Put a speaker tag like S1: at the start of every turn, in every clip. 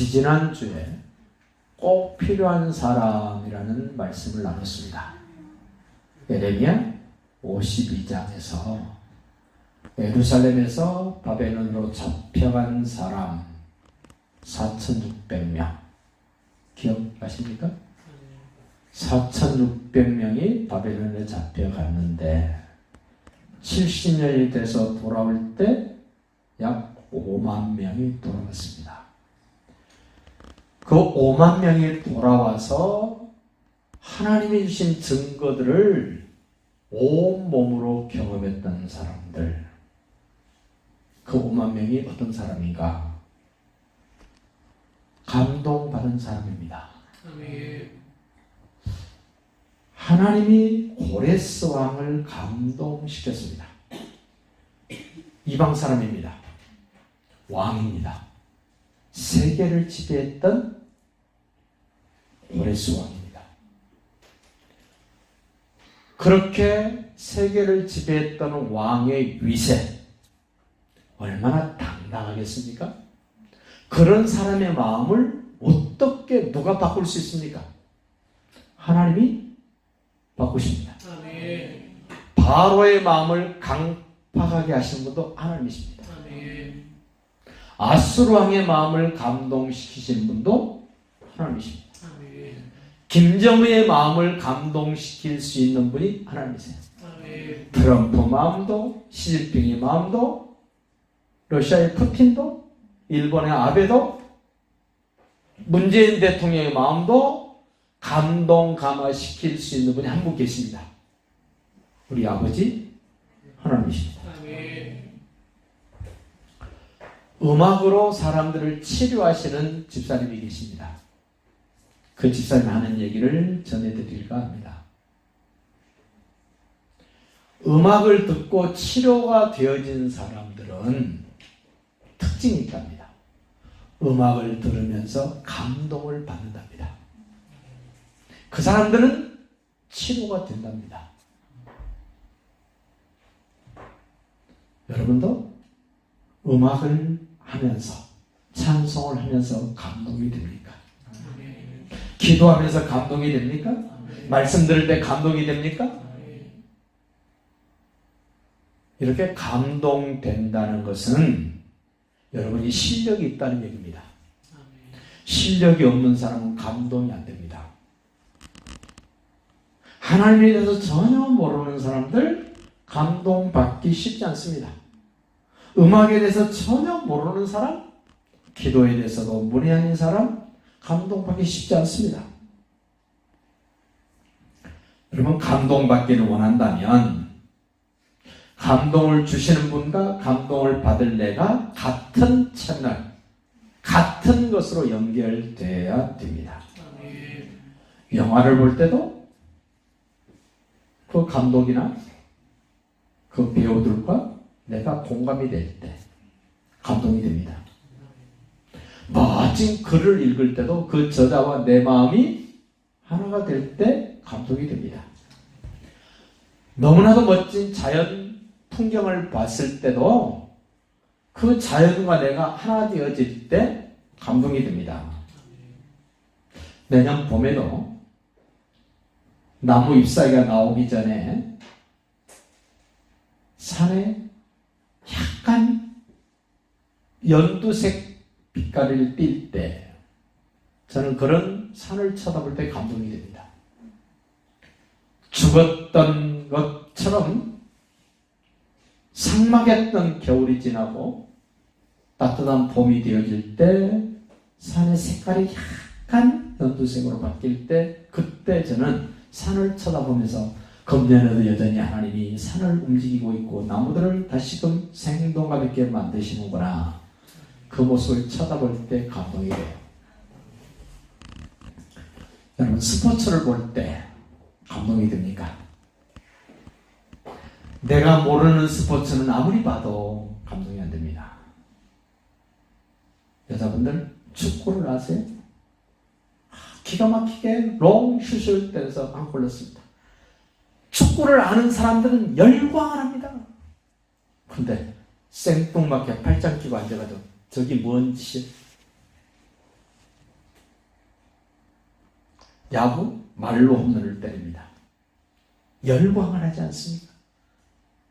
S1: 지지난주에 꼭 필요한 사람이라는 말씀을 나눴습니다. 예레미야 52장에서 예루살렘에서 바벨론으로 잡혀간 사람 4,600명 기억하십니까? 4,600명이 바벨론에 잡혀갔는데 70년이 돼서 돌아올 때 약 5만 명이 돌아왔습니다. 그 5만 명이 돌아와서 하나님이 주신 증거들을 온몸으로 경험했던 사람들, 그 5만 명이 어떤 사람인가? 감동받은 사람입니다. 하나님이 고레스 왕을 감동시켰습니다. 이방 사람입니다. 왕입니다. 세계를 지배했던 고레스 왕입니다. 그렇게 세계를 지배했던 왕의 위세 얼마나 당당하겠습니까? 그런 사람의 마음을 어떻게 누가 바꿀 수 있습니까? 하나님이 바꾸십니다. 바로의 마음을 강팍하게 하시는 분도 하나님이십니다. 아수르 왕의 마음을 감동시키신 분도 하나님이십니다. 김정은의 마음을 감동시킬 수 있는 분이 하나님이세요. 트럼프 마음도, 시진핑의 마음도, 러시아의 푸틴도, 일본의 아베도, 문재인 대통령의 마음도 감동 감화시킬 수 있는 분이 한 분 계십니다. 우리 아버지 하나님이십니다. 음악으로 사람들을 치료하시는 집사님이 계십니다. 그 집사님 하는 얘기를 전해드릴까 합니다. 음악을 듣고 치료가 되어진 사람들은 특징이 있답니다. 음악을 들으면서 감동을 받는답니다. 그 사람들은 치료가 된답니다. 여러분도 음악을 하면서 찬송을 하면서 감동이 됩니까? 기도하면서 감동이 됩니까? 말씀 들을 때 감동이 됩니까? 이렇게 감동된다는 것은 여러분이 실력이 있다는 얘기입니다. 실력이 없는 사람은 감동이 안 됩니다. 하나님에 대해서 전혀 모르는 사람들 감동받기 쉽지 않습니다. 음악에 대해서 전혀 모르는 사람, 기도에 대해서도 문의 아닌 사람 감동받기 쉽지 않습니다. 여러분, 감동받기를 원한다면 감동을 주시는 분과 감동을 받을 내가 같은 채널, 같은 것으로 연결되어야 됩니다. 영화를 볼 때도 그 감독이나 그 배우들과 내가 공감이 될 때 감동이 됩니다. 멋진 글을 읽을 때도 그 저자와 내 마음이 하나가 될 때 감동이 됩니다. 너무나도 멋진 자연 풍경을 봤을 때도 그 자연과 내가 하나 되어질 때 감동이 됩니다. 내년 봄에도 나무 잎사귀가 나오기 전에 산에 약간 연두색 빛깔을 띌 때 저는 그런 산을 쳐다볼 때 감동이 됩니다. 죽었던 것처럼 삭막했던 겨울이 지나고 따뜻한 봄이 되어질 때 산의 색깔이 약간 연두색으로 바뀔 때 그때 저는 산을 쳐다보면서 금년에도 여전히 하나님이 산을 움직이고 있고 나무들을 다시금 생동감 있게 만드시는구나. 그 모습을 쳐다볼 때 감동이 돼요. 여러분, 스포츠를 볼 때 감동이 됩니까? 내가 모르는 스포츠는 아무리 봐도 감동이 안 됩니다. 여자분들 축구를 아세요? 기가 막히게 롱슛을 때려서 안 골랐습니다. 축구를 아는 사람들은 열광을 합니다. 근데 생뚱맞게 팔짱 끼고 앉아가지고 저기 뭔 짓이야? 야구 말로 홈런을 때립니다. 열광을 하지 않습니까?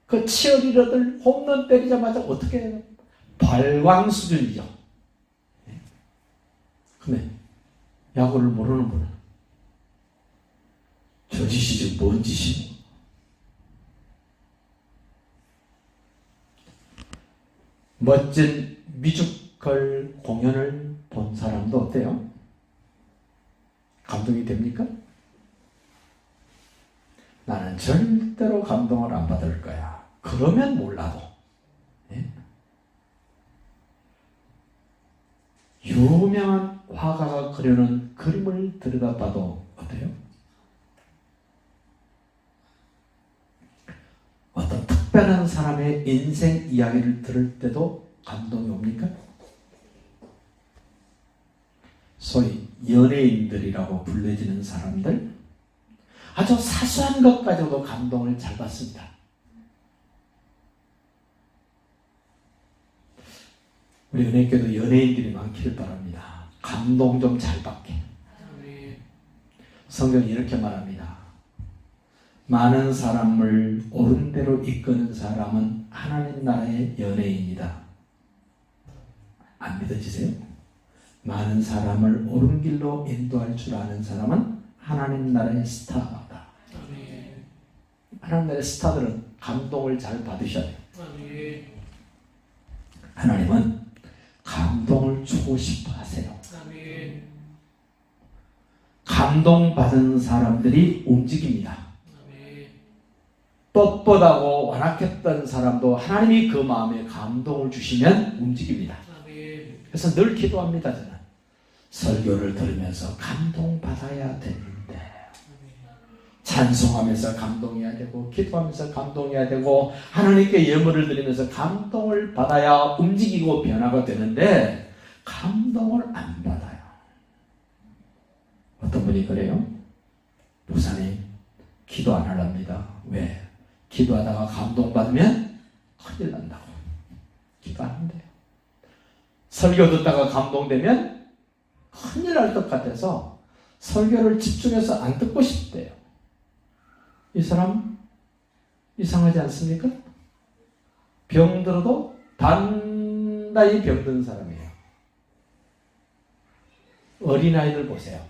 S1: 그 치어리더들 홈런 때리자마자 어떻게 해요? 발광 수준이죠. 근데 야구를 모르는 분은 저 짓이 뭔 짓이고, 멋진 뮤지컬 공연을 본 사람도 어때요? 감동이 됩니까? 나는 절대로 감동을 안 받을 거야. 그러면 몰라도, 예? 유명한 화가가 그려놓은 그림을 들여다봐도 어때요? 어떤 특별한 사람의 인생 이야기를 들을 때도 감동이 옵니까? 소위 연예인들이라고 불려지는 사람들, 아주 사소한 것 가지고도 감동을 잘 받습니다. 우리 은혜교도 연예인들이 많기를 바랍니다. 감동 좀 잘 받게. 성경이 이렇게 말합니다. 많은 사람을 옳은 대로 이끄는 사람은 하나님 나라의 연예인이다. 안 믿어지세요? 많은 사람을 옳은 길로 인도할 줄 아는 사람은 하나님 나라의 스타다. 하나님 나라의 스타들은 감동을 잘 받으셔야 돼요. 하나님은 감동을 주고 싶어 하세요. 감동받은 사람들이 움직입니다. 뻣뻣하고 완악했던 사람도 하나님이 그 마음에 감동을 주시면 움직입니다. 그래서 늘 기도합니다. 저는 설교를 들으면서 감동받아야 되는데, 찬송하면서 감동해야 되고, 기도하면서 감동해야 되고, 하나님께 예물을 드리면서 감동을 받아야 움직이고 변화가 되는데 감동을 안 받아요. 어떤 분이 그래요? 목사님, 기도 안 하랍니다. 왜? 기도하다가 감동받으면 큰일 난다고. 기도 안 한대요. 설교 듣다가 감동되면 큰일 날 것 같아서 설교를 집중해서 안 듣고 싶대요. 이 사람 이상하지 않습니까? 병들어도 단단히 병든 사람이에요. 어린아이들 보세요.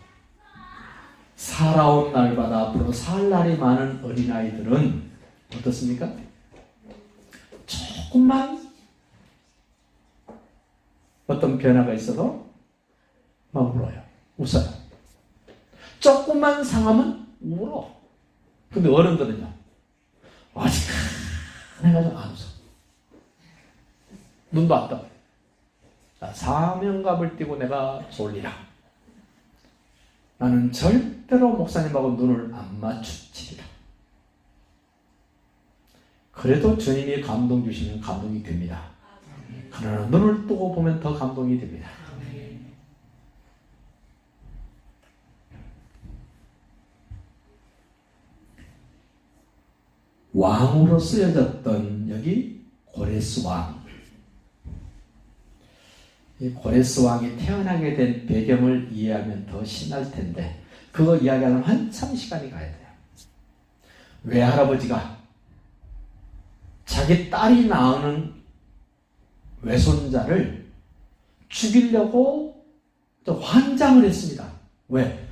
S1: 살아온 날마다 앞으로 살 날이 많은 어린아이들은 어떻습니까? 조금만 어떤 변화가 있어도 막 울어요. 웃어요. 조금만 상하면 울어. 근데 어른들은요, 아직 해가지고 안 웃어. 눈도 안 떠. 사명감을 띠고 내가 졸리라. 나는 절대로 목사님하고 눈을 안 마주치리라. 그래도 주님이 감동 주시면 감동이 됩니다. 그러나 눈을 뜨고 보면 더 감동이 됩니다. 왕으로 쓰여졌던 여기 고레스 왕. 이 고레스 왕이 태어나게 된 배경을 이해하면 더 신날 텐데 그거 이야기하면 한참 시간이 가야 돼요. 외할아버지가 자기 딸이 낳은 외손자를 죽이려고 환장을 했습니다. 왜?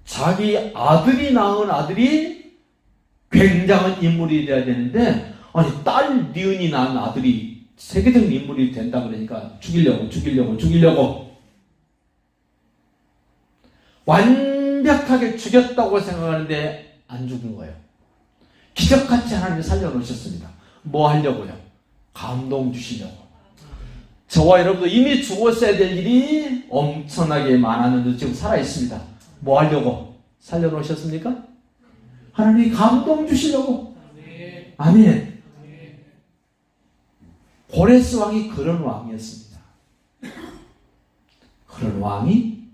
S1: 자기 아들이 낳은 아들이 굉장한 인물이 되어야 되는데, 아니 딸 니은이 낳은 아들이 세계적인 인물이 된다 그러니까 죽이려고 완벽하게 죽였다고 생각하는데 안 죽은 거예요. 기적같이 하나님이 살려놓으셨습니다. 뭐 하려고요? 감동 주시려고. 저와 여러분도 이미 죽었어야 될 일이 엄청나게 많았는데 지금 살아있습니다. 뭐 하려고 살려놓으셨습니까? 하나님이 감동 주시려고. 아멘. 고레스 왕이 그런 왕이었습니다. 그런 왕이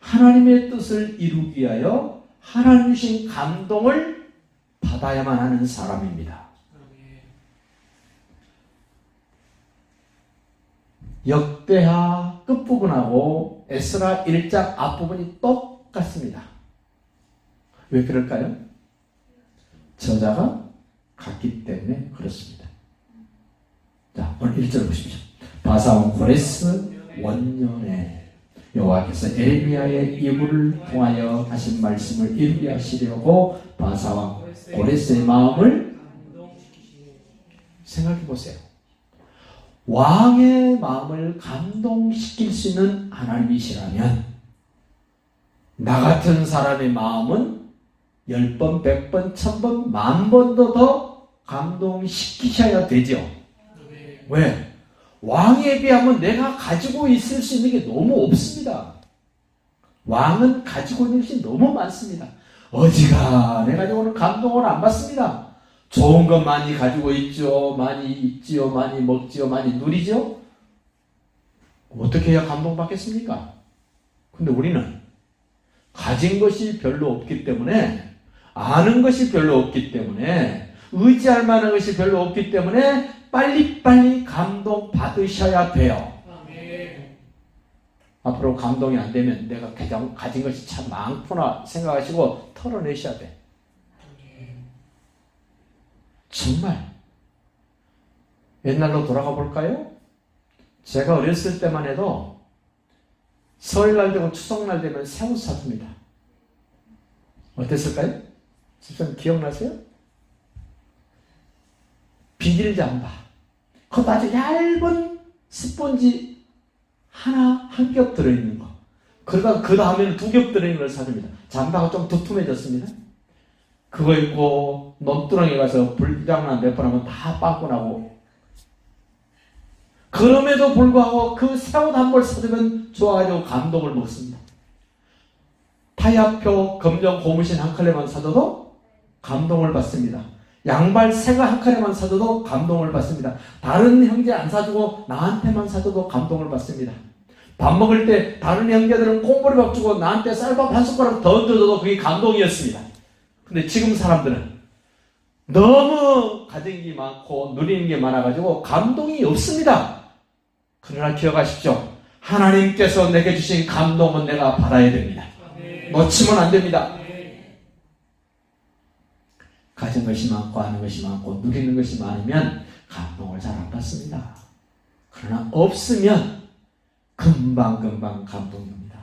S1: 하나님의 뜻을 이루기 위하여 하나님 주신 감동을 받아야만 하는 사람입니다. 역대하 끝부분하고 에스라 1장 앞부분이 똑같습니다. 왜 그럴까요? 저자가 같기 때문에 그렇습니다. 자, 오늘 1절 보십시오. 바사왕 고레스 원년에 여호와께서 에레미야의 입을 통하여 하신 말씀을 이루게 하시려고 바사왕 고레스의 마음을 생각해 보세요. 왕의 마음을 감동시킬 수 있는 하나님이시라면 나 같은 사람의 마음은 10번, 100번, 1000번, 10,000번도 더 감동시키셔야 되죠. 왜? 왕에 비하면 내가 가지고 있을 수 있는 게 너무 없습니다. 왕은 가지고 있는 것이 너무 많습니다. 어지간해 가지고는 감동을 안 받습니다. 좋은 것 많이 가지고 있죠. 많이 입지요. 많이 먹지요. 많이 누리죠. 어떻게 해야 감동받겠습니까? 근데 우리는 가진 것이 별로 없기 때문에, 아는 것이 별로 없기 때문에, 의지할 만한 것이 별로 없기 때문에 빨리빨리 감동받으셔야 돼요. 앞으로 감동이 안 되면 내가 가진 것이 참 많구나 생각하시고 털어내셔야 돼. 정말 옛날로 돌아가 볼까요? 제가 어렸을 때만 해도 설날 되고 추석날 되면 새우 사줍니다. 어땠을까요? 집사님 기억나세요? 비닐잠바, 그것도 아주 얇은 스펀지 하나, 한 겹 들어있는 거. 그러다가 그 다음에는 2겹 들어있는 걸 사줍니다. 잠바가 좀 두툼해졌습니다. 그거 입고 논두렁에 가서 불장난 몇 번 하면 다 빵꾸 나고, 그럼에도 불구하고 그 새옷 한 벌 사주면 좋아가지고 감동을 먹습니다. 타이아표 검정 고무신 한 컬레만 사줘도 감동을 받습니다. 양발 새거 한 컬레만 사줘도 감동을 받습니다. 다른 형제 안 사주고 나한테만 사줘도 감동을 받습니다. 밥 먹을 때 다른 형제들은 콩보리밥 주고 나한테 쌀밥 한 숟가락 더 얹어줘도 그게 감동이었습니다. 근데 지금 사람들은 너무 가진 게 많고 누리는 게 많아가지고 감동이 없습니다. 그러나 기억하십시오. 하나님께서 내게 주신 감동은 내가 받아야 됩니다. 놓치면 안 됩니다. 가진 것이 많고 하는 것이 많고 누리는 것이 많으면 감동을 잘 안 받습니다. 그러나 없으면 금방금방 감동이 옵니다.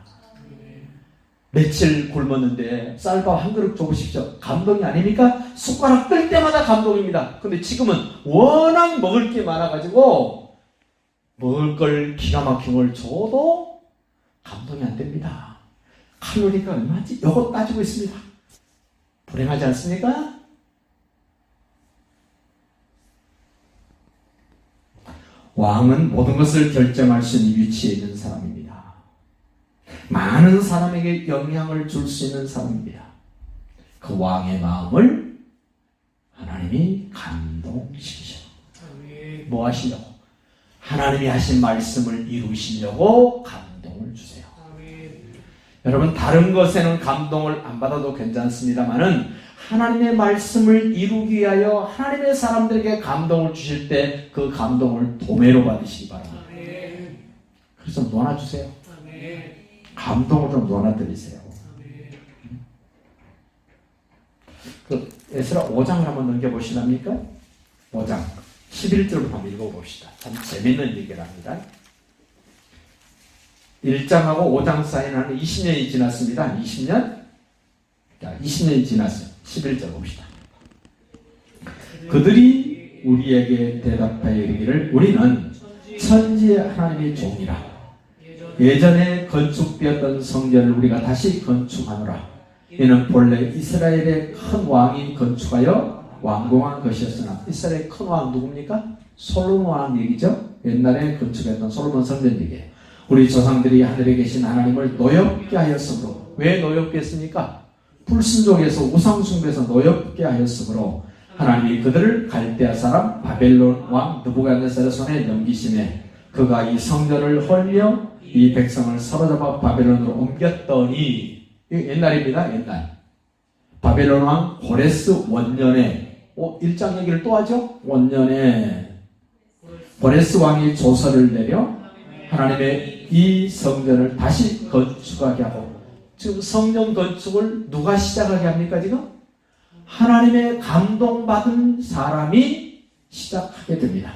S1: 며칠 굶었는데 쌀밥 한 그릇 줘보십시오. 감동이 아닙니까? 숟가락 뜰 때마다 감동입니다. 근데 지금은 워낙 먹을 게 많아가지고 먹을 걸 기가 막힌 걸 줘도 감동이 안 됩니다. 칼로리가 얼마지? 이거 따지고 있습니다. 불행하지 않습니까? 왕은 모든 것을 결정할 수 있는 위치에 있는 사람입니다. 많은 사람에게 영향을 줄 수 있는 사람입니다. 그 왕의 마음을 하나님이 감동시키셔. 뭐 하시려고? 하나님이 하신 말씀을 이루시려고 감동을 주세요. 여러분, 다른 것에는 감동을 안 받아도 괜찮습니다만은 하나님의 말씀을 이루기 위하여 하나님의 사람들에게 감동을 주실 때 그 감동을 도매로 받으시기 바랍니다. 그래서 놓아주세요. 감동을 좀 놓아드리세요. 그 에스라 5장을 한번 넘겨보시랍니까? 5장 11절부터 한번 읽어봅시다. 참 재밌는 얘기를 합니다. 1장하고 5장 사이는 한 20년이 지났습니다. 20년? 자, 20년이 지났어요. 11절 봅시다. 그들이 우리에게 대답하여 이르기를 우리는 천지의 하나님의 종이라. 예전에 건축되었던 성전을 우리가 다시 건축하노라. 이는 본래 이스라엘의 큰 왕이 건축하여 완공한 것이었으나, 이스라엘의 큰 왕 누굽니까? 솔로몬 왕 얘기죠. 옛날에 건축했던 솔로몬 성전 얘기예요. 우리 조상들이 하늘에 계신 하나님을 노엽게 하였으므로. 왜 노엽게 했습니까? 불순종에서 우상숭배에서 노엽게 하였으므로 하나님이 그들을 갈대아 사람 바벨론 왕 느부갓네살의 손에 넘기시매 그가 이 성전을 헐며 이 백성을 사로잡아 바벨론으로 옮겼더니, 옛날입니다. 옛날. 바벨론 왕 고레스 원년에, 1장 얘기를 또 하죠. 원년에 고레스 왕이 조서를 내려 하나님의 이 성전을 다시 건축하게 하고 지금 성전 건축을 누가 시작하게 합니까, 지금? 하나님의 감동받은 사람이 시작하게 됩니다.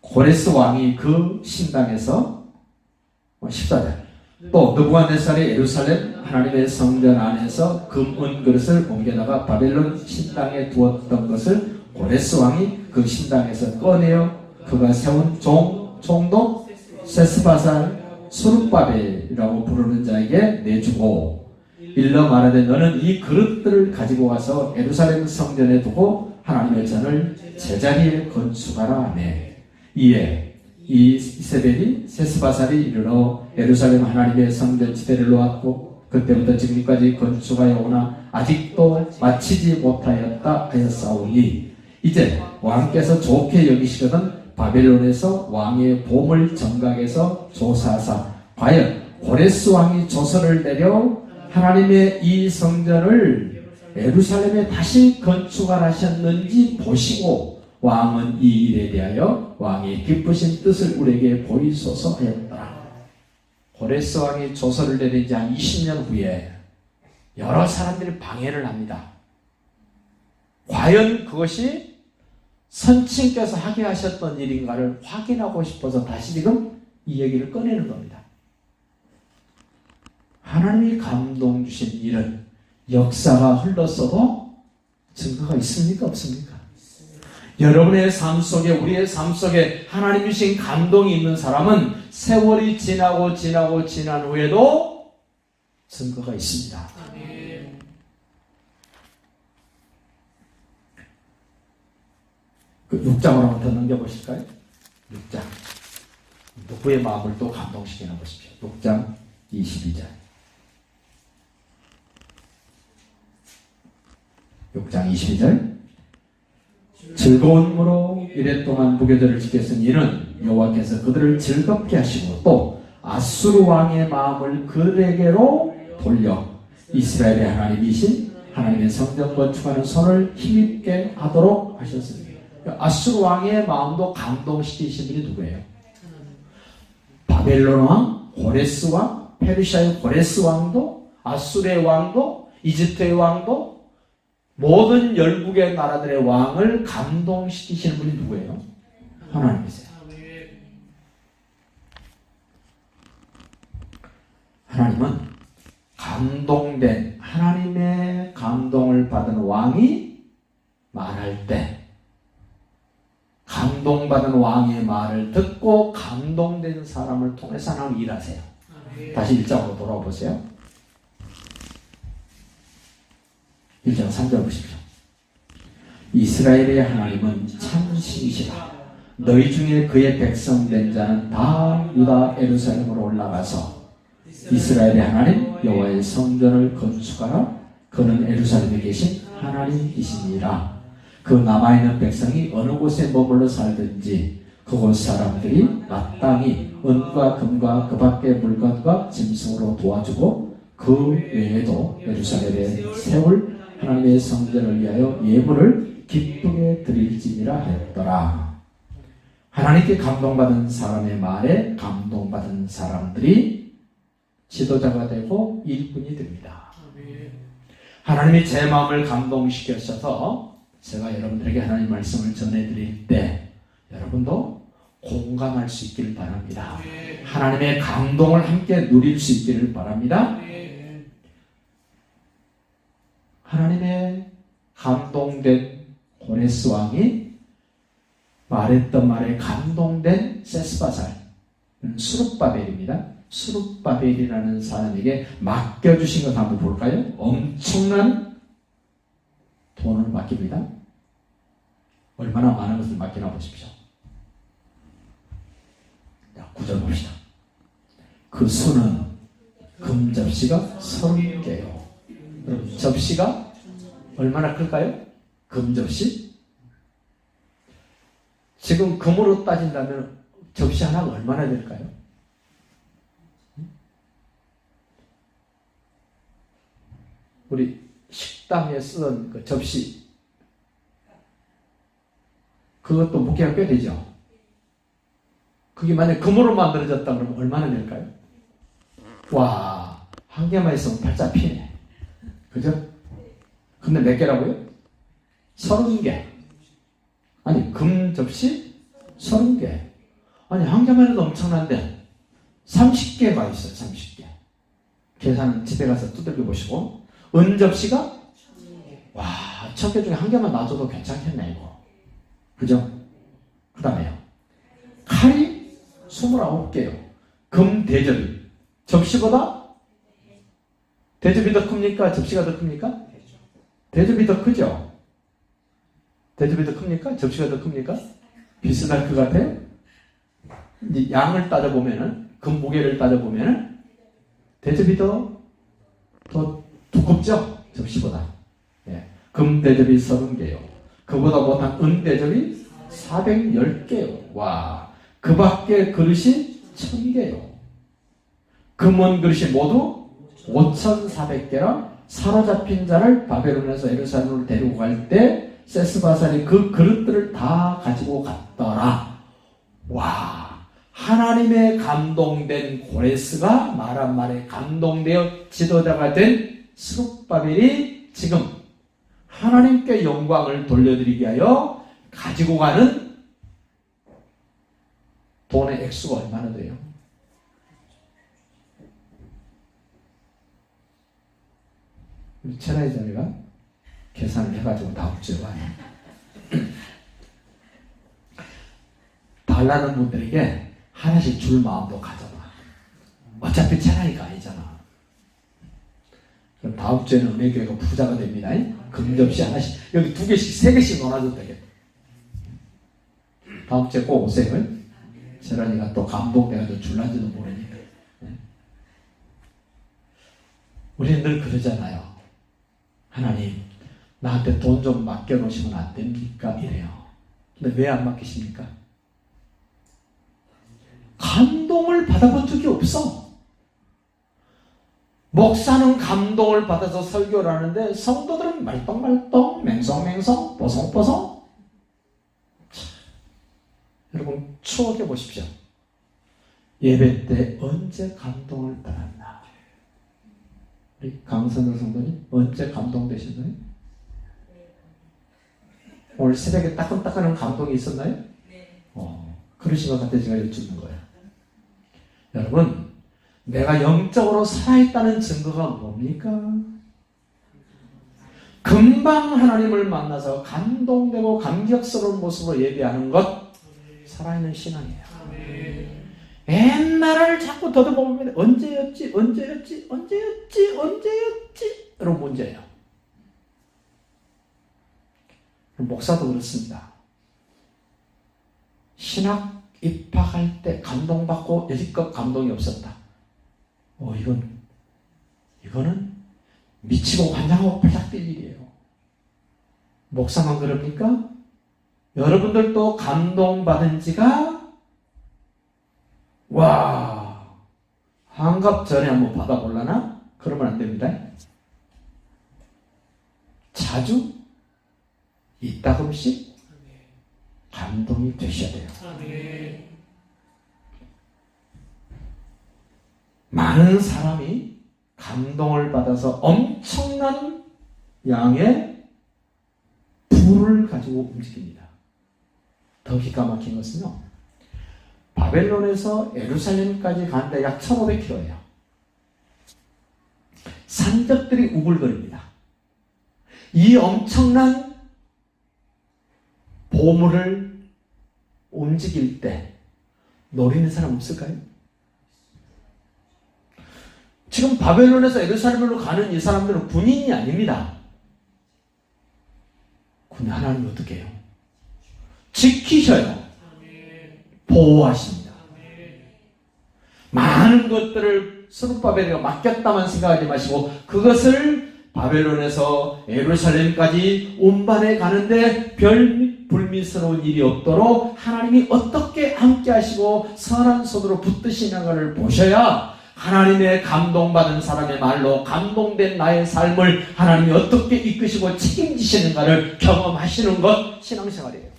S1: 고레스 왕이 그 신당에서 14절 또 느부갓네살이 예루살렘 하나님의 성전 안에서 금은 그릇을 옮겨다가 바벨론 신당에 두었던 것을 고레스 왕이 그 신당에서 꺼내어 그가 세운 총독 세스바살 수룹바벨이라고 부르는 자에게 내주고 일러 말하되 너는 이 그릇들을 가지고 와서 예루살렘 성전에 두고 하나님의 전을 제자리에 건축하라 하며 이에 이 이세벨이 세스바살이 이르러 예루살렘 하나님의 성전 지대를 놓았고 그때부터 지금까지 건축하여 오나 아직도 마치지 못하였다 하였사오니 이제 왕께서 좋게 여기시거든 바벨론에서 왕의 보물 정각에서 조사하사 과연 고레스 왕이 조서를 내려 하나님의 이 성전을 예루살렘에 다시 건축하셨는지 보시고 왕은 이 일에 대하여 왕의 기쁘신 뜻을 우리에게 보이소서 하였더라. 고레스 왕이 조서를 내린 지 한 20년 후에 여러 사람들이 방해를 합니다. 과연 그것이 선친께서 하게 하셨던 일인가를 확인하고 싶어서 다시 지금 이 얘기를 꺼내는 겁니다. 하나님이 감동 주신 일은 역사가 흘렀어도 증거가 있습니까? 없습니까? 여러분의 삶 속에 우리의 삶 속에 하나님 주신 감동이 있는 사람은 세월이 지난 후에도 증거가 있습니다. 그 6장으로 한번 더 넘겨보실까요? 6장 누구의 마음을 또 감동시키나 보십시오. 6장 22절 6장 22절 즐거움으로 이랫동안 무교절을 지켰으니 이는 여호와께서 그들을 즐겁게 하시고 또 아수르 왕의 마음을 그들에게로 돌려 이스라엘의 하나님이신 하나님의 성전 건축하는 손을 힘있게 하도록 하셨습니다. 아수르 왕의 마음도 감동시키신 분이 누구예요? 바벨론 왕, 고레스 왕, 페르시아의 고레스 왕도, 아수르의 왕도, 이집트의 왕도, 모든 열국의 나라들의 왕을 감동시키시는 분이 누구예요? 하나님이세요. 하나님은 감동된 하나님의 감동을 받은 왕이 말할 때 감동받은 왕의 말을 듣고 감동된 사람을 통해서 하나님 일하세요. 다시 1장으로 돌아보세요. 1장 3절 보십시오. 이스라엘의 하나님은 참 신이시다. 너희 중에 그의 백성 된 자는 다 유다 예루살렘으로 올라가서 이스라엘의 하나님 여호와의 성전을 건축하라. 그는 예루살렘에 계신 하나님이시니라. 그 남아있는 백성이 어느 곳에 머물러 살든지 그곳 사람들이 마땅히 은과 금과 그 밖의 물건과 짐승으로 도와주고 그 외에도 예루살렘에 세울 하나님의 성전을 위하여 예물을 기쁘게 드릴지니라 했더라. 하나님께 감동받은 사람의 말에 감동받은 사람들이 지도자가 되고 일꾼이 됩니다. 하나님이 제 마음을 감동시켜셔서 제가 여러분들에게 하나님 말씀을 전해드릴 때 여러분도 공감할 수 있기를 바랍니다. 하나님의 감동을 함께 누릴 수 있기를 바랍니다. 하나님의 감동된 고레스 왕이 말했던 말에 감동된 세스바살 수룹바벨입니다. 수룹바벨이라는 사람에게 맡겨주신 것 한번 볼까요? 엄청난 돈을 맡깁니다. 얼마나 많은 것을 맡기나 보십시오. 자, 9절 봅시다. 그 수는 금접시가 30개요. 접시가 얼마나 클까요? 금접시? 지금 금으로 따진다면 접시 하나가 얼마나 될까요? 우리 식당에 쓰던 그 접시 그것도 무게가 꽤 되죠. 그게 만약 금으로 만들어졌다 그러면 얼마나 될까요? 와, 한 개만 있으면 팔자 피네. 그죠? 근데 몇 개라고요? 30개. 아니, 금 접시 30개. 아니, 한 개만 해도 엄청난데 30개가 있어요. 30개. 계산 집에 가서 두들겨 보시고. 은 접시가 와, 1000개 중에 한 개만 놔줘도 괜찮겠네 이거. 그죠? 그 다음에요. 칼이 29개요. 금 대접이 접시보다 대접이 더 큽니까? 접시가 더 큽니까? 대접이 더 크죠? 대접이 더 큽니까? 접시가 더 큽니까? 비슷할 것 같아요? 이제 양을 따져보면은, 금 무게를 따져보면은, 대접이 더 두껍죠? 접시보다. 예. 금 대접이 30개요. 그보다 못한 은 대접이 410개요. 와. 그 밖에 그릇이 1000개요. 금은 그릇이 모두 5400개라 사로잡힌 자를 바벨론에서 예루살렘으로 데리고 갈 때 세스바살이 그 그릇들을 다 가지고 갔더라. 와, 하나님의 감동된 고레스가 말한 말에 감동되어 지도자가 된 스룹바벨이 지금 하나님께 영광을 돌려드리기 위하여 가지고 가는 돈의 액수가 얼마나 돼요? 우리 천하의 자매가 계산을 해가지고 다음 주에 와요. 달라는 분들에게 하나씩 줄 마음도 가져봐. 어차피 천하이가 아니잖아. 그럼 다음 주에는 은혜교회가 부자가 됩니다. 금접시 하나씩, 여기 2개씩, 3개씩 나눠줘도 되겠다. 다음 주에 꼭 오세요. 재란이가 또 감동돼가지고 줄란지도 모르니까. 우리는 늘 그러잖아요. 하나님, 나한테 돈 좀 맡겨놓으시면 안 됩니까? 이래요. 근데 왜 안 맡기십니까? 감동을 받아본 적이 없어. 목사는 감동을 받아서 설교를 하는데 성도들은 말똥말똥, 맹성맹성, 뽀송뽀송. 여러분 추억해 보십시오. 예배 때 언제 감동을 받았나? 우리 강선우 성도님 언제 감동되셨나요? 오늘 새벽에 따끈따끈한 감동이 있었나요? 그러신 것 같아 제가 여쭙는 거예요. 여러분, 내가 영적으로 살아있다는 증거가 뭡니까? 금방 하나님을 만나서 감동되고 감격스러운 모습으로 예배하는 것, 살아있는 신앙이에요. 옛날을 자꾸 더듬어보면 언제였지? 이런 문제예요. 목사도 그렇습니다. 신학 입학할 때 감동받고 여지껏 감동이 없었다. 이거는 미치고 환장하고 발작 뛸 일이에요. 목사만 그럽니까? 여러분들도 감동받은 지가 한갑 전에 한번 받아볼라나? 그러면 안 됩니다. 자주 이따금씩 감동이 되셔야 돼요. 많은 사람이 감동을 받아서 엄청난 양의 부를 가지고 움직입니다. 더 기가 막힌 것은요, 바벨론에서 예루살렘까지 가는데 약 1500km예요. 산적들이 우글거립니다. 이 엄청난 보물을 움직일 때 노리는 사람 없을까요? 지금 바벨론에서 예루살렘으로 가는 이 사람들은 군인이 아닙니다. 근데 하나님 어떻게 해요? 지키셔요. 보호하십니다. 많은 것들을 스룹바벨에게 맡겼다만 생각하지 마시고 그것을 바벨론에서 예루살렘까지 운반해 가는데 별 불미스러운 일이 없도록 하나님이 어떻게 함께 하시고 선한 손으로 붙드시는가를 보셔야 하나님의 감동받은 사람의 말로 감동된 나의 삶을 하나님이 어떻게 이끄시고 책임지시는가를 경험하시는 것 신앙생활이에요.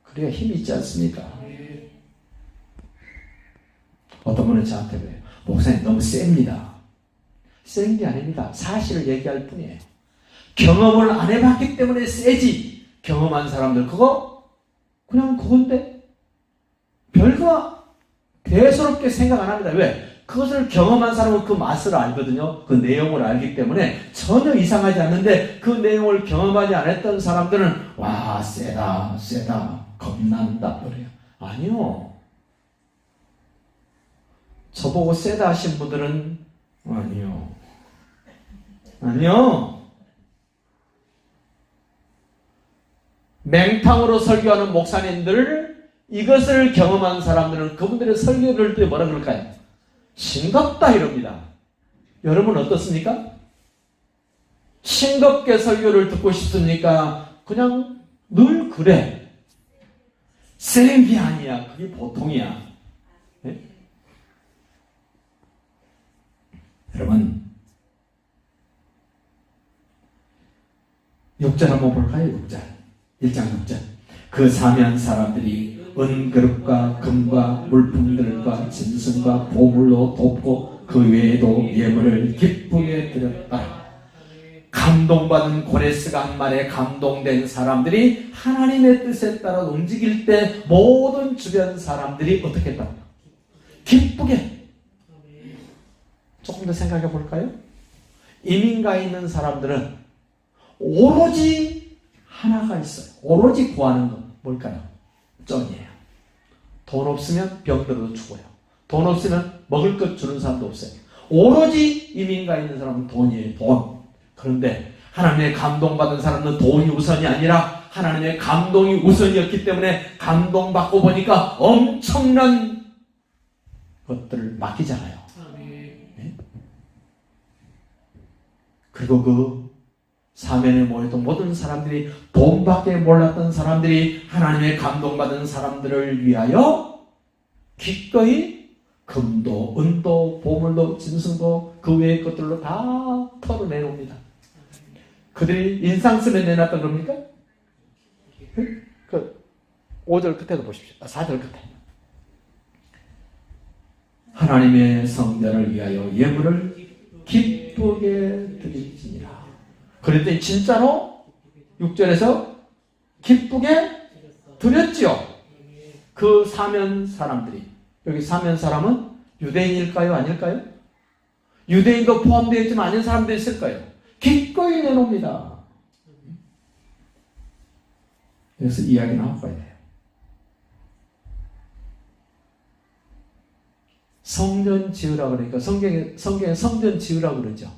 S1: 그래야 힘이 있지 않습니까? 어떤 분은 저한테 그래요. 목사님 너무 셉니다. 센 게 아닙니다. 사실을 얘기할 뿐이에요. 경험을 안 해봤기 때문에 세지. 경험한 사람들 그거 그냥 그건데 별거 대수롭게 생각 안 합니다. 왜? 그것을 경험한 사람은 그 맛을 알거든요. 그 내용을 알기 때문에 전혀 이상하지 않는데 그 내용을 경험하지 않았던 사람들은 와 세다 세다 겁난다 그래요. 아니요. 저보고 세다 하신 분들은 아니요. 맹탕으로 설교하는 목사님들 이것을 경험한 사람들은 그분들의 설교를 때 뭐라 그럴까요? 싱겁다 이럽니다. 여러분 어떻습니까? 싱겁게 설교를 듣고 싶습니까? 그냥 늘 그래. 센 게 아니야. 그게 보통이야. 네? 여러분 6절 한번 볼까요? 6절 1장 6절 그 사면 사람들이 은그릇과 금과 물품들과 짐승과 보물로 돕고 그 외에도 예물을 기쁘게 드렸다. 감동받은 고레스가 한 말에 감동된 사람들이 하나님의 뜻에 따라 움직일 때 모든 주변 사람들이 어떻게 했다? 기쁘게. 조금 더 생각해 볼까요? 이민가에 있는 사람들은 오로지 하나가 있어요. 오로지 구하는 건 뭘까요? 쩐이에요. 돈 없으면 병들어도 죽어요. 돈 없으면 먹을 것 주는 사람도 없어요. 오로지 이민가에 있는 사람은 돈이에요. 돈. 그런데 하나님의 감동받은 사람은 돈이 우선이 아니라 하나님의 감동이 우선이었기 때문에 감동받고 보니까 엄청난 것들을 맡기잖아요. 네? 그리고 그 사면에 모였던 모든 사람들이 돈밖에 몰랐던 사람들이 하나님의 감동받은 사람들을 위하여 기꺼이 금도 은도 보물도 짐승도 그 외의 것들로 다 털어내놓습니다. 그들이 인상쓰에 내놨던 겁니까? 그 5절 끝에도 보십시오. 4절 끝에 하나님의 성전을 위하여 예물을 기쁘게 드릴지니라. 그랬더니 진짜로 6절에서 기쁘게 드렸지요. 그 사면 사람들이. 여기 사면 사람은 유대인일까요? 아닐까요? 유대인도 포함되어 있지만 아닌 사람도 있을까요? 기꺼이 내놓습니다. 그래서 이야기 나와야 돼요. 성전 지으라 그러니까 성경에 성전 지으라 그러죠.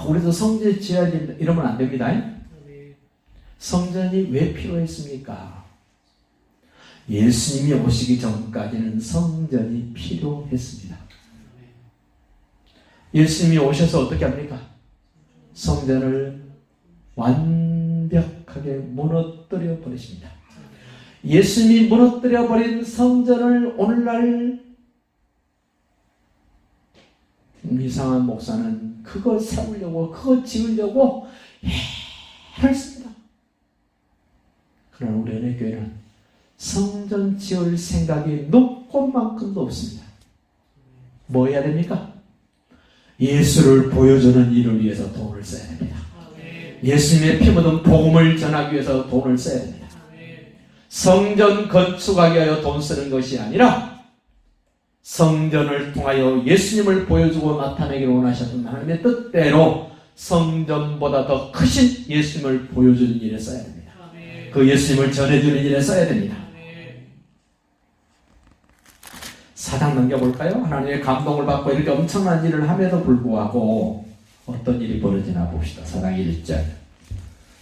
S1: 우리도 성전 지어야 된다 이러면 안 됩니다. 성전이 왜 필요했습니까? 예수님이 오시기 전까지는 성전이 필요했습니다. 예수님이 오셔서 어떻게 합니까? 성전을 완벽하게 무너뜨려 버리십니다. 예수님이 무너뜨려 버린 성전을 오늘날 이상한 목사는 그거 세우려고 그거 지으려고 애를 씁니다. 그러나 우리 은혜교회는 성전 지을 생각이 눈꽃만큼도 없습니다. 뭐 해야 됩니까? 예수를 보여주는 일을 위해서 돈을 써야 됩니다. 예수님의 피 묻은 복음을 전하기 위해서 돈을 써야 됩니다. 성전 건축하기 위하여 돈 쓰는 것이 아니라 성전을 통하여 예수님을 보여주고 나타내기를 원하셨던 하나님의 뜻대로 성전보다 더 크신 예수님을 보여주는 일에 써야 됩니다. 그 예수님을 전해주는 일에 써야 됩니다. 4장 넘겨볼까요? 하나님의 감동을 받고 이렇게 엄청난 일을 함에도 불구하고 어떤 일이 벌어지나 봅시다. 4장 1절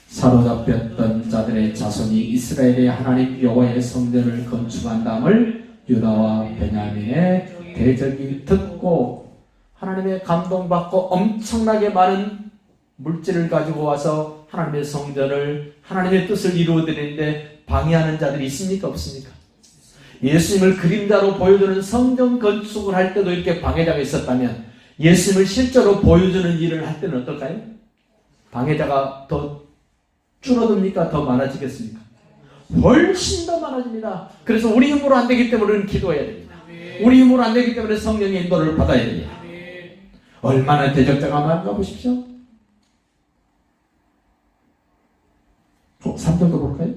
S1: 사로잡혔던 자들의 자손이 이스라엘의 하나님 여호와의 성전을 건축한다음을 유다와 베냐민의 대적이 듣고 하나님의 감동받고 엄청나게 많은 물질을 가지고 와서 하나님의 성전을 하나님의 뜻을 이루어드리는데 방해하는 자들이 있습니까? 없습니까? 예수님을 그림자로 보여주는 성전 건축을 할 때도 이렇게 방해자가 있었다면 예수님을 실제로 보여주는 일을 할 때는 어떨까요? 방해자가 더 줄어듭니까? 더 많아지겠습니까? 훨씬 더 많아집니다. 그래서 우리 힘으로 안 되기 때문에 우리는 기도해야 됩니다. 우리 힘으로 안 되기 때문에 성령의 인도를 받아야 됩니다. 얼마나 대적자가 많은가 보십시오. 3절도 볼까요?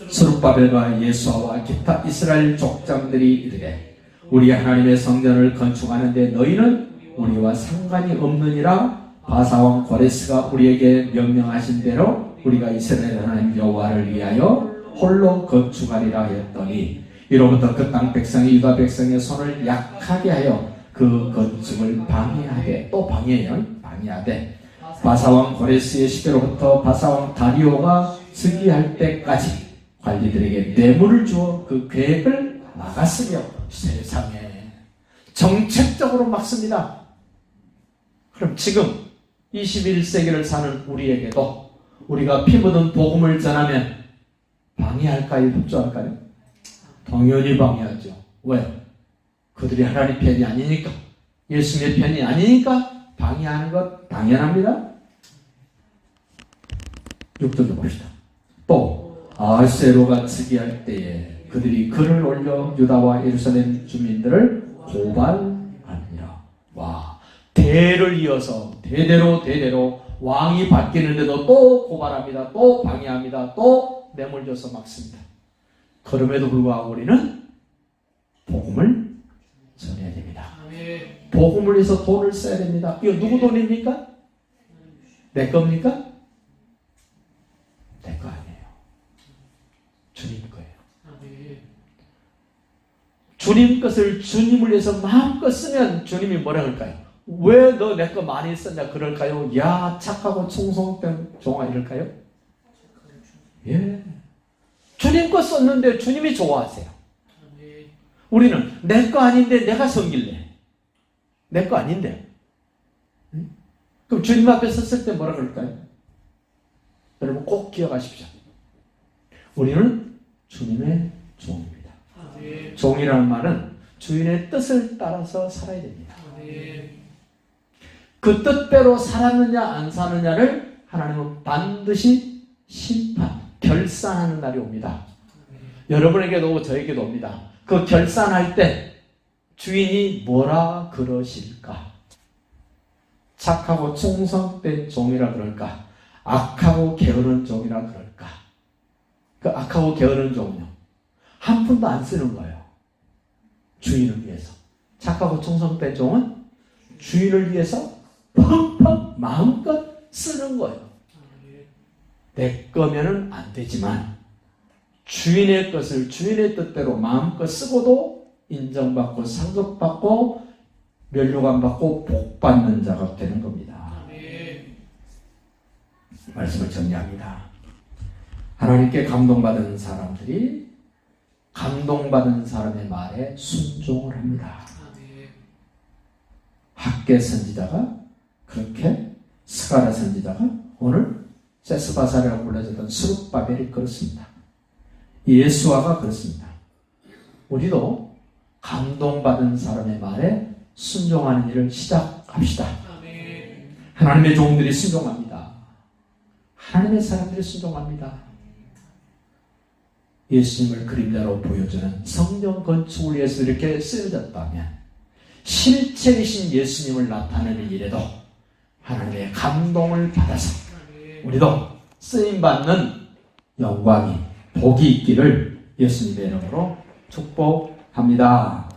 S1: 스룹바벨과 예수아와 기타 이스라엘 족장들이 이르되 우리 하나님의 성전을 건축하는데 너희는 우리와 상관이 없느니라. 바사왕 고레스가 우리에게 명령하신 대로 우리가 이스라엘 하나님 여호와를 위하여 홀로 건축하리라 하였더니 이로부터 그 땅 백성이 유다 백성의 손을 약하게 하여 그 건축을 방해하되, 또 방해하되 바사왕 고레스의 시대로부터 바사왕 다리오가 즉위할 때까지 관리들에게 뇌물을 주어 그 계획을 막았으며. 세상에 정책적으로 막습니다. 그럼 지금 21세기를 사는 우리에게도 우리가 피 묻은 복음을 전하면 방해할까요? 협조할까요? 당연히 방해하죠. 왜? 그들이 하나님 편이 아니니까, 예수님의 편이 아니니까 방해하는 것 당연합니다. 6절도 봅시다. 또 아하스웨로가 즉위할 때에 그들이 글을 올려 유다와 예루살렘 주민들을 고발하느니라. 와, 대를 이어서 대대로 왕이 바뀌는데도 또 고발합니다. 또 방해합니다. 또 뇌물 줘서 막습니다. 그럼에도 불구하고 우리는 복음을 전해야 됩니다. 복음을 위해서 돈을 써야 됩니다. 이거 누구 돈입니까? 내 겁니까? 내 거 아니에요. 주님 거예요. 주님 것을 주님을 위해서 마음껏 쓰면 주님이 뭐라 할까요? 왜 너 내 거 많이 썼냐 그럴까요? 야, 착하고 충성된 종아 이럴까요? 예. 주님 거 썼는데 주님이 좋아하세요. 우리는 내 거 아닌데 내가 섬길래. 내 거 아닌데. 응? 그럼 주님 앞에 섰을 때 뭐라 그럴까요? 여러분 꼭 기억하십시오. 우리는 주님의 종입니다. 종이라는 말은 주인의 뜻을 따라서 살아야 됩니다. 그 뜻대로 살았느냐 안 사느냐를 하나님은 반드시 심판, 결산하는 날이 옵니다. 여러분에게도 오고 저에게도 옵니다. 그 결산할 때 주인이 뭐라 그러실까? 착하고 충성된 종이라 그럴까? 악하고 게으른 종이라 그럴까? 그 악하고 게으른 종은요, 한 푼도 안 쓰는 거예요. 주인을 위해서. 착하고 충성된 종은 주인을 위해서 펑펑 마음껏 쓰는 거예요. 내 거면은 안 되지만 주인의 것을 주인의 뜻대로 마음껏 쓰고도 인정받고 상급받고 면류관 받고 복받는 자가 되는 겁니다. 말씀을 정리합니다. 하나님께 감동받은 사람들이 감동받은 사람의 말에 순종을 합니다. 학계 선지자가 그렇게, 스가랴 선지자가, 오늘 세스바사라고 불려졌던 스룹바벨이 그렇습니다. 예수아가 그렇습니다. 우리도 감동받은 사람의 말에 순종하는 일을 시작합시다. 하나님의 종들이 순종합니다. 하나님의 사람들이 순종합니다. 예수님을 그림자로 보여주는 성전 건축을 위해서 이렇게 쓰여졌다면 실체이신 예수님을 나타내는 일에도 하나님의 감동을 받아서 우리도 쓰임받는 영광이, 복이 있기를 예수님의 이름으로 축복합니다.